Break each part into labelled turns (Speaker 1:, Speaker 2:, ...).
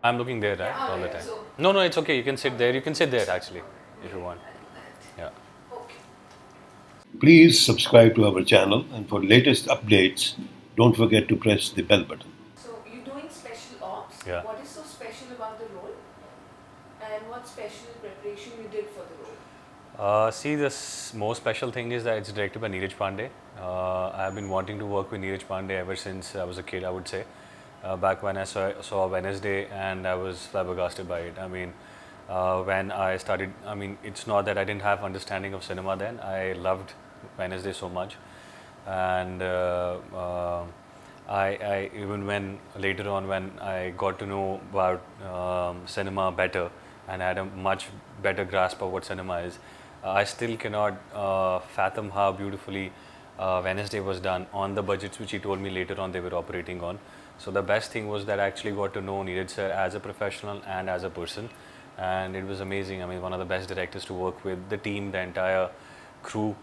Speaker 1: I'm looking there, right,
Speaker 2: Yeah,
Speaker 1: all the
Speaker 2: alright.
Speaker 1: time.
Speaker 2: So,
Speaker 1: No, no, it's okay. You can sit there. You can sit there actually, if you
Speaker 2: okay,
Speaker 1: want.
Speaker 2: I'll do that.
Speaker 1: Yeah.
Speaker 2: Okay.
Speaker 3: Please subscribe to our channel, and for latest updates, don't forget to press the bell button.
Speaker 2: So, you're doing special ops.
Speaker 1: Yeah.
Speaker 2: What is so special about the role? And what special preparation you did for the role?
Speaker 1: See, the most special thing is that it's directed by Neeraj Pandey. I have been wanting to work with Neeraj Pandey ever since I was a kid, I would say. Back when I saw Wednesday, and I was flabbergasted by it. I mean, when I started, I mean, it's not that I didn't have understanding of cinema then. I loved Wednesday so much, and I even when later on when I got to know about cinema better and had a much better grasp of what cinema is, I still cannot fathom how beautifully Wednesday was done on the budgets which he told me later on they were operating on. So the best thing was that I actually got to know Neeraj sir as a professional and as a person, and it was amazing. I mean, one of the best directors to work with. The team, the entire crew,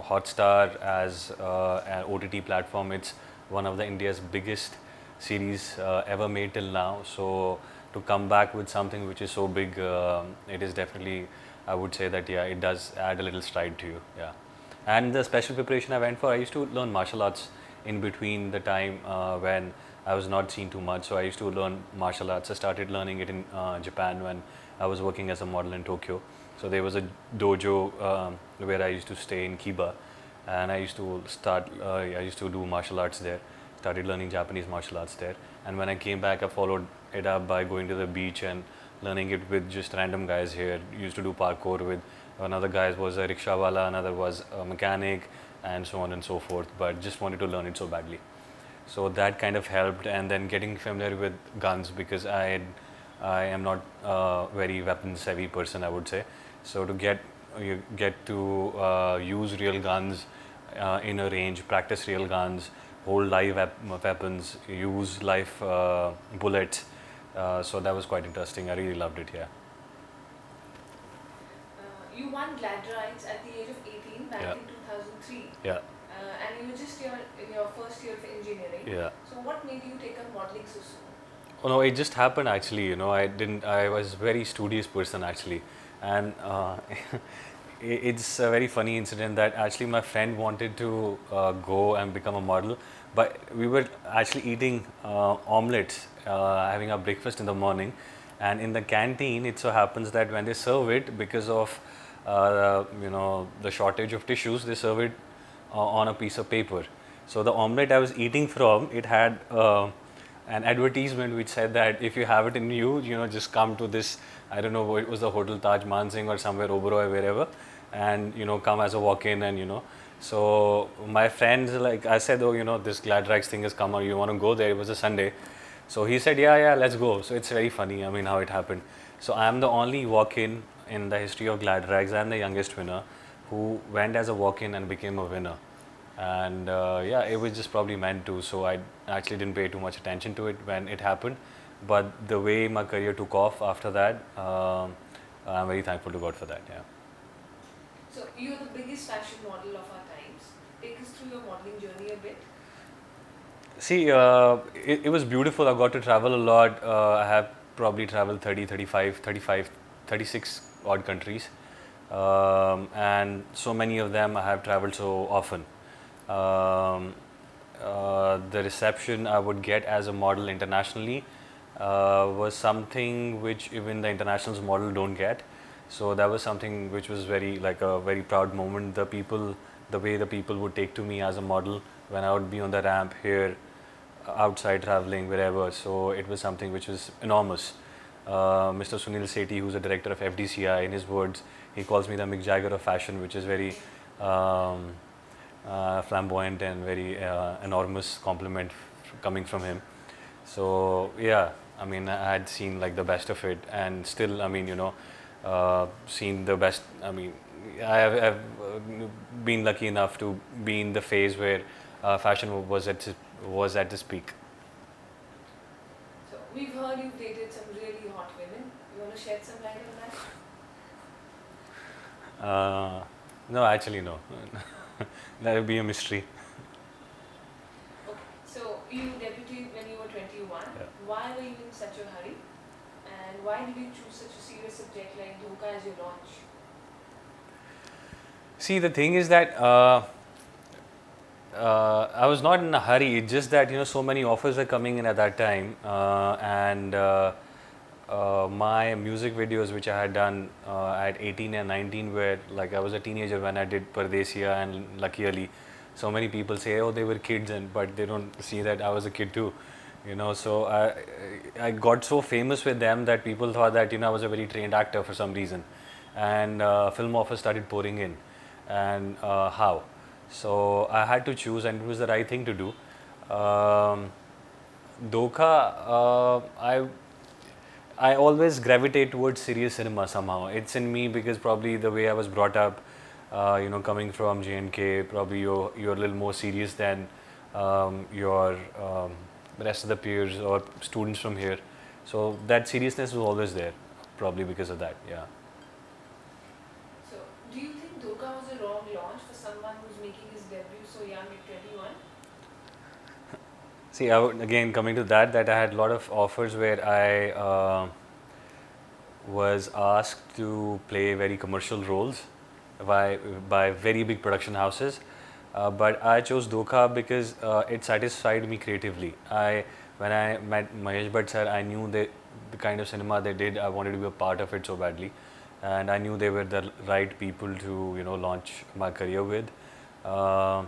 Speaker 1: Hotstar as an OTT platform. It's one of the India's biggest series ever made till now. So to come back with something which is so big, it is definitely, I would say that, yeah, it does add a little stride to you. Yeah. And the special preparation I went for, I used to learn martial arts in between the time when I was not seen too much. So I used to learn martial arts. I started learning it in Japan when I was working as a model in Tokyo. So there was a dojo where I used to stay in Kiba, and I used to start. I used to do martial arts there. Started learning Japanese martial arts there, and when I came back, I followed it up by going to the beach and learning it with just random guys here. Used to do parkour with another guy was a rickshaw wala, another was a mechanic, and so on and so forth. But just wanted to learn it so badly. So that kind of helped, and then getting familiar with guns because I am not a very weapon savvy person, I would say. So to get to use real guns in a range, practice real guns, hold live weapons, use live bullets. So that was quite interesting. I really loved it. Yeah.
Speaker 2: You won GLAD rights at the age of 18 back
Speaker 1: Yeah.
Speaker 2: in 2003.
Speaker 1: Yeah.
Speaker 2: And you were just in your first year of engineering.
Speaker 1: Yeah.
Speaker 2: So, what made you take up modeling so soon?
Speaker 1: Oh no, it just happened actually. You know, I didn't. I was a very studious person actually, and it's a very funny incident that actually my friend wanted to go and become a model, but we were actually eating omelets, having our breakfast in the morning, and in the canteen, it so happens that when they serve it, because of the shortage of tissues, they serve it on a piece of paper. So the omelette I was eating from, it had an advertisement which said that if you have it in you, just come to this. I don't know, it was the Hotel Taj Mansingh or somewhere Oberoi, wherever, and come as a walk-in, and So my friends, like I said, oh, this Glad Rags thing has come on. You want to go there? It was a Sunday, so he said, yeah, yeah, let's go. So it's very funny. I mean, how it happened. So I am the only walk-in in the history of Glad Rags. I am the youngest winner who went as a walk-in and became a winner. And yeah, it was just probably meant to. So I actually didn't pay too much attention to it when it happened. But the way my career took off after that, I'm very thankful to God for that. Yeah.
Speaker 2: So, you're the biggest fashion model of our times. Take us through your modeling journey a bit.
Speaker 1: See, it was beautiful. I got to travel a lot. I have probably traveled 30, 35, 35, 36 odd countries. And so many of them I have traveled so often. Um, the reception I would get as a model internationally was something which even the internationals model don't get. So that was something which was very like a very proud moment. The way the people would take to me as a model when I would be on the ramp here, outside traveling wherever. So it was something which was enormous. Mr. Sunil Sethi, who's the director of FDCI, in his words, he calls me the Mick Jagger of fashion, which is very um, flamboyant and very enormous compliment coming from him. So yeah, I mean, I had seen like the best of it, and still, I mean, seen the best. I mean, I've been lucky enough to be in the phase where fashion was at its peak.
Speaker 2: So, we've heard you've dated some really hot women. You want to shed some light on that?
Speaker 1: No, actually, no. That would be a mystery.
Speaker 2: Okay. So, you debuted when you were 21. 2021.
Speaker 1: Yeah.
Speaker 2: Why were you in such a hurry? And why did you choose such a serious subject like Dhoka as your launch?
Speaker 1: See, the thing is that I was not in a hurry. It's just that so many offers were coming in at that time, and my music videos, which I had done at 18 and 19, were like I was a teenager when I did Pardesiya and Lucky Ali. So many people say, "Oh, they were kids," but they don't see that I was a kid too. So I got so famous with them that people thought that I was a very trained actor for some reason, and film offers started pouring in, and how. So I had to choose, and it was the right thing to do. Dokha, I always gravitate towards serious cinema somehow. It's in me because probably the way I was brought up, coming from J&K, probably you're a little more serious than your rest of the peers or students from here. So that seriousness was always there, probably because of that. Yeah.
Speaker 2: So, do you think Dhoka was a wrong launch for someone who's making his debut so young at 21?
Speaker 1: See, again coming to that I had a lot of offers where I was asked to play very commercial roles by very big production houses, but I chose Dokha because it satisfied me creatively. When I met Mahesh Bhatt sir, I knew the kind of cinema they did. I wanted to be a part of it so badly, and I knew they were the right people to launch my career with. Uh,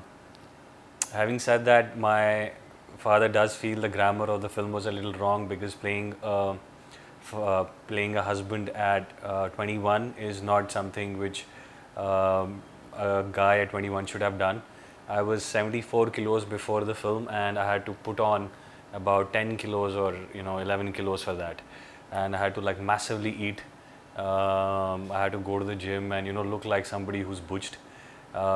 Speaker 1: Having said that, my father does feel the grammar of the film was a little wrong because playing a husband at 21 is not something which a guy at 21 should have done. I was 74 kilos before the film, and I had to put on about 10 kilos or 11 kilos for that, and I had to like massively eat. I had to go to the gym and look like somebody who's butched.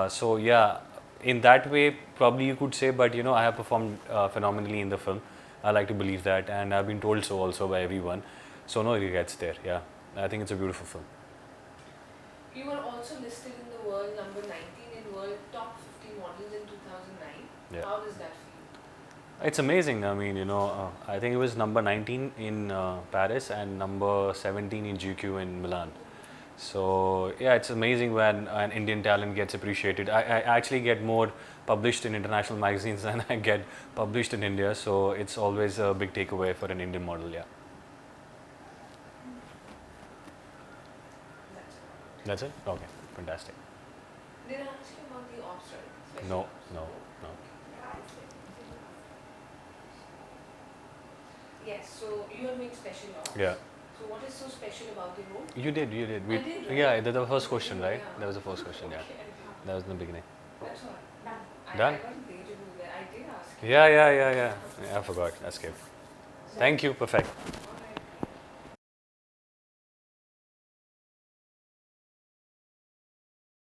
Speaker 1: So yeah, in that way, probably you could say, but I have performed phenomenally in the film. I like to believe that, and I've been told so also by everyone. So no regrets there. Yeah, I think it's a beautiful film.
Speaker 2: You were also listed in the world number 19 in world top 50 models in 2009.
Speaker 1: Yeah.
Speaker 2: How does that feel?
Speaker 1: It's amazing. I mean, I think it was number 19 in Paris and number 17 in GQ in Milan. So yeah, it's amazing when an Indian talent gets appreciated. I actually get more published in international magazines than I get published in India. So it's always a big takeaway for an Indian model. Yeah.
Speaker 2: That's
Speaker 1: That's
Speaker 2: it.
Speaker 1: it. Okay, fantastic.
Speaker 2: Did I ask you about the ops, right? Special
Speaker 1: No,
Speaker 2: ops?
Speaker 1: no, no.
Speaker 2: Yes, so you are doing special ops.
Speaker 1: Yeah.
Speaker 2: So what is so special about the role?
Speaker 1: You did.
Speaker 2: I did, right?
Speaker 1: Yeah, that was the first question, right?
Speaker 2: Yeah.
Speaker 1: That was the first question. Yeah,
Speaker 2: Okay, I did.
Speaker 1: that was in the beginning.
Speaker 2: That's all.
Speaker 1: Done?
Speaker 2: I wasn't there to do that. I did ask you.
Speaker 1: Yeah. I forgot. I skipped. Thank you. Perfect.